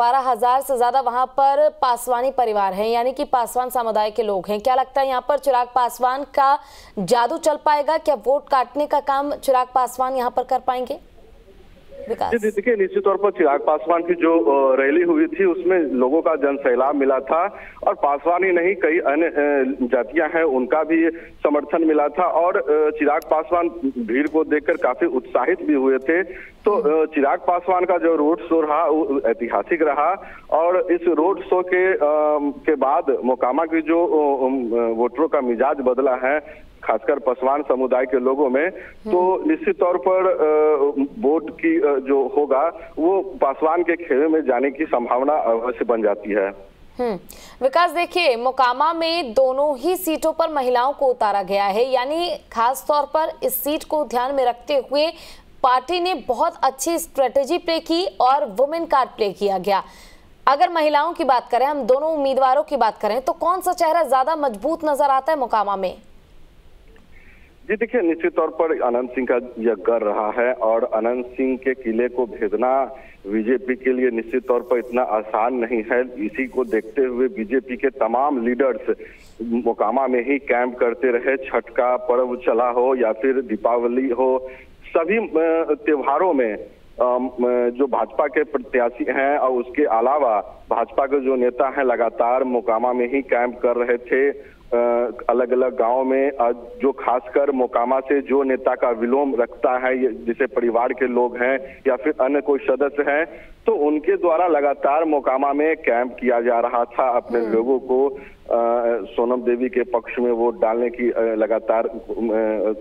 12,000 से ज्यादा वहां पर पासवानी परिवार हैं, यानी कि पासवान समुदाय के लोग हैं। क्या लगता है यहाँ पर चिराग पासवान का जादू चल पाएगा? क्या वोट काटने का काम चिराग पासवान यहाँ पर कर पाएंगे? जी देखिए, निश्चित तौर पर चिराग पासवान की जो रैली हुई थी उसमें लोगों का जनसैलाब मिला था और पासवान ही नहीं कई अन्य जातियां हैं उनका भी समर्थन मिला था और चिराग पासवान भीड़ को देखकर काफी उत्साहित भी हुए थे। तो चिराग पासवान का जो रोड शो रहा वो ऐतिहासिक रहा और इस रोड शो के बाद मोकामा की जो वोटरों का मिजाज बदला है, खासकर पासवान समुदाय के लोगों में, तो निश्चित तौर पर वोट की जो होगा वो पासवान के खेमे में जाने की संभावना अवश्य बन जाती है। विकास, देखिए मोकामा में दोनों ही सीटों पर महिलाओं को उतारा गया है, यानी खास तौर पर इस सीट को ध्यान में रखते हुए पार्टी ने बहुत अच्छी स्ट्रेटेजी प्ले की और वुमेन कार्ड प्ले किया गया। अगर महिलाओं की बात करें, हम दोनों उम्मीदवारों की बात करें, तो कौन सा चेहरा ज्यादा मजबूत नजर आता है मोकामा में? जी देखिए, निश्चित तौर पर अनंत सिंह का यह गढ़ रहा है और अनंत सिंह के किले को भेदना बीजेपी के लिए निश्चित तौर पर इतना आसान नहीं है। इसी को देखते हुए बीजेपी के तमाम लीडर्स मोकामा में ही कैंप करते रहे। छठ का पर्व चला हो या फिर दीपावली हो, सभी त्योहारों में जो भाजपा के प्रत्याशी हैं और उसके अलावा भाजपा के जो नेता हैं लगातार मोकामा में ही कैंप कर रहे थे अलग अलग गांव में। जो खासकर मोकामा से जो नेता का विलोम रखता है, जैसे परिवार के लोग हैं या फिर अन्य कोई सदस्य हैं, तो उनके द्वारा लगातार मोकामा में कैंप किया जा रहा था। अपने लोगों को सोनम देवी के पक्ष में वोट डालने की लगातार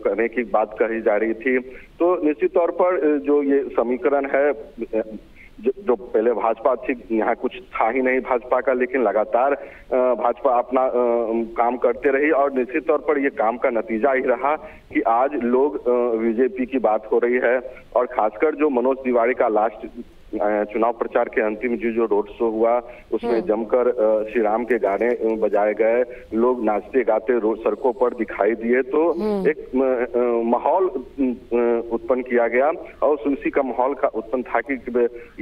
करने की बात कही जा रही थी। तो निश्चित तौर पर जो ये समीकरण है, जो पहले भाजपा थी, यहाँ कुछ था ही नहीं भाजपा का, लेकिन लगातार भाजपा अपना काम करते रही और निश्चित तौर पर ये काम का नतीजा ही रहा कि आज लोग बीजेपी की बात हो रही है। और खासकर जो मनोज तिवारी का लास्ट चुनाव प्रचार के अंतिम जो रोड शो हुआ उसमें जमकर श्री राम के गाने बजाए गए, लोग नाचते गाते रोड सड़कों पर दिखाई दिए, तो एक माहौल उत्पन्न किया गया और उसी का माहौल का उत्पन्न था कि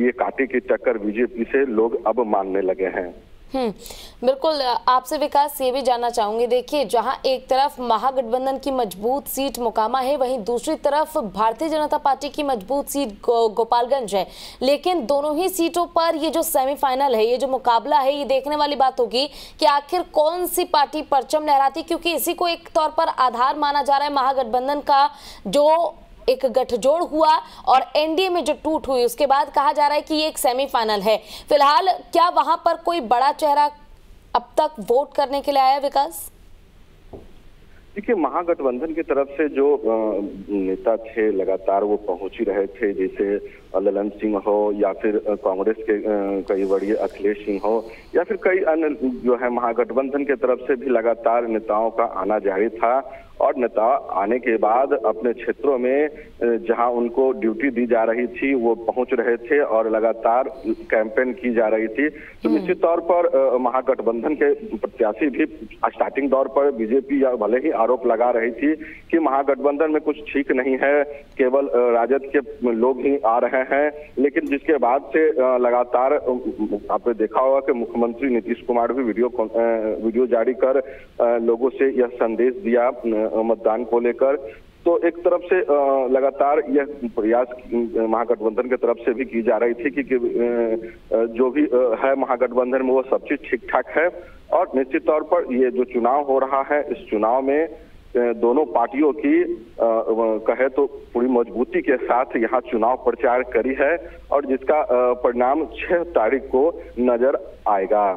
ये कांटे की टक्कर बीजेपी से लोग अब मानने लगे हैं। बिल्कुल, आपसे विकास ये भी जानना चाहूंगी, देखिए जहां एक तरफ महागठबंधन की मजबूत सीट मोकामा है, वहीं दूसरी तरफ भारतीय जनता पार्टी की मजबूत सीट गोपालगंज है, लेकिन दोनों ही सीटों पर ये जो सेमीफाइनल है, ये जो मुकाबला है, ये देखने वाली बात होगी कि आखिर कौन सी पार्टी परचम लहराती, क्योंकि इसी को एक तौर पर आधार माना जा रहा है महागठबंधन का। जो एक गठजोड़ हुआ और एनडीए में जो टूट हुई, उसके बाद कहा जा रहा है कि ये एक सेमीफाइनल है। फिलहाल क्या वहां पर कोई बड़ा चेहरा अब तक वोट करने के लिए आया विकास? देखिए, महागठबंधन की तरफ से जो नेता थे लगातार वो पहुंच ही रहे थे, जैसे ललन सिंह हो या फिर कांग्रेस के कई बड़े अखिलेश सिंह हो या फिर कई अन्य जो है महागठबंधन के तरफ से भी लगातार नेताओं का आना जारी था और नेता आने के बाद अपने क्षेत्रों में जहां उनको ड्यूटी दी जा रही थी वो पहुंच रहे थे और लगातार कैंपेन की जा रही थी। तो निश्चित तौर पर महागठबंधन के प्रत्याशी भी स्टार्टिंग दौर पर बीजेपी या भले ही आरोप लगा रही थी कि महागठबंधन में कुछ ठीक नहीं है, केवल राजद के लोग ही आ रहे हैं, लेकिन जिसके बाद से लगातार आपने देखा होगा कि मुख्यमंत्री नीतीश कुमार भी वीडियो जारी कर लोगों से यह संदेश दिया मतदान को लेकर। तो एक तरफ से लगातार यह प्रयास महागठबंधन की तरफ से भी की जा रही थी कि जो भी है महागठबंधन में वो सब चीज ठीक ठाक है और निश्चित तौर पर ये जो चुनाव हो रहा है, इस चुनाव में दोनों पार्टियों की कहे तो पूरी मजबूती के साथ यहाँ चुनाव प्रचार करी है और जिसका परिणाम 6 तारीख को नजर आएगा।